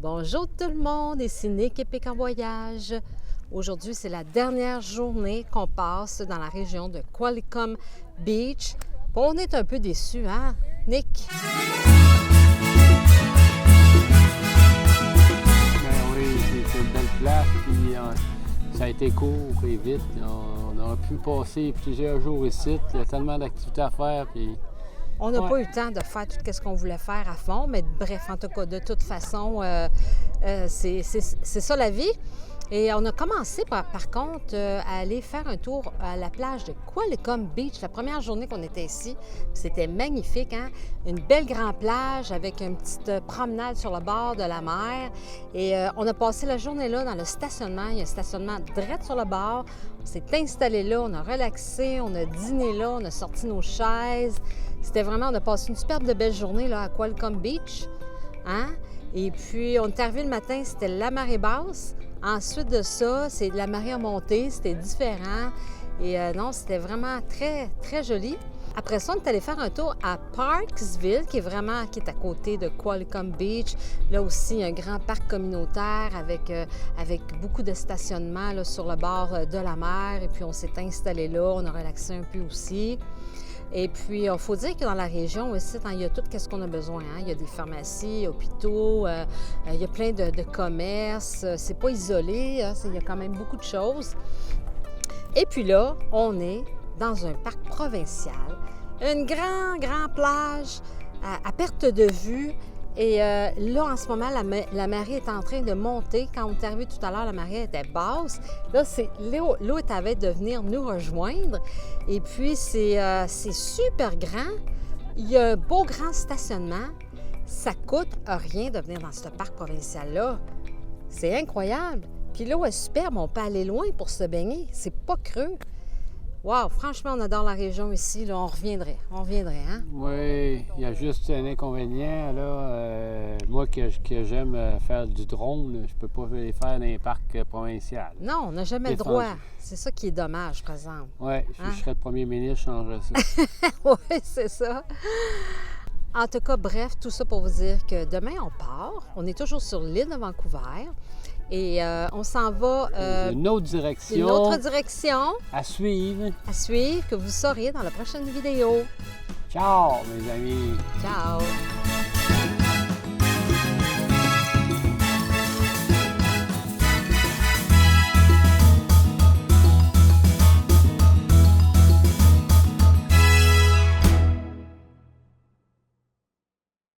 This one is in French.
Bonjour tout le monde, ici Nick Épique en voyage. Aujourd'hui, c'est la dernière journée qu'on passe dans la région de Qualicum Beach. On est un peu déçus, hein, Nick? Ben oui, c'est une belle place, puis ça a été court et vite. On a pu passer plusieurs jours ici. Il y a tellement d'activités à faire, puis... On n'a pas eu le temps de faire tout ce qu'on voulait faire à fond, mais bref, en tout cas, de toute façon, c'est ça la vie. Et on a commencé, par contre, à aller faire un tour à la plage de Qualicum Beach. La première journée qu'on était ici, c'était magnifique, hein? Une belle grande plage avec une petite promenade sur le bord de la mer. Et on a passé la journée là dans le stationnement. Il y a un stationnement direct sur le bord. On s'est installé là, on a relaxé, on a dîné là, on a sorti nos chaises. C'était vraiment, on a passé une superbe de belle journée là, à Qualicum Beach, hein? Et puis, on est arrivé le matin, c'était la marée basse. Ensuite de ça, c'est la marée a monté, c'était différent. Et non, c'était vraiment très, très joli. Après ça, on est allé faire un tour à Parksville, qui est à côté de Qualicum Beach. Là aussi, il y a un grand parc communautaire avec beaucoup de stationnement là, sur le bord de la mer. Et puis, on s'est installé là, on a relaxé un peu aussi. Et puis, il faut dire que dans la région aussi, il y a tout ce qu'on a besoin. Hein? Il y a des pharmacies, hôpitaux, il y a plein de commerces. C'est pas isolé, hein? Il y a quand même beaucoup de choses. Et puis là, on est dans un parc provincial, une grande plage à perte de vue. Et là, en ce moment, la marée est en train de monter. Quand on est arrivé tout à l'heure, la marée était basse. Là, l'eau est à de venir nous rejoindre. Et puis, c'est super grand. Il y a un beau grand stationnement. Ça coûte rien de venir dans ce parc provincial-là. C'est incroyable. Puis l'eau est superbe. On peut aller loin pour se baigner. C'est pas creux. Wow, franchement, on adore la région ici. Là, on reviendrait, hein? Oui, il y a juste un inconvénient, là. Moi, que j'aime faire du drone, là, je peux pas les faire dans les parcs provinciaux. Non, on n'a jamais le droit. C'est ça qui est dommage, par exemple. Oui, hein? Si je serais le premier ministre, je changerais ça. Oui, c'est ça. En tout cas, bref, tout ça pour vous dire que demain, on part. On est toujours sur l'île de Vancouver. Et on s'en va... une autre direction. Une autre direction. À suivre. À suivre, que vous saurez dans la prochaine vidéo. Ciao, mes amis. Ciao.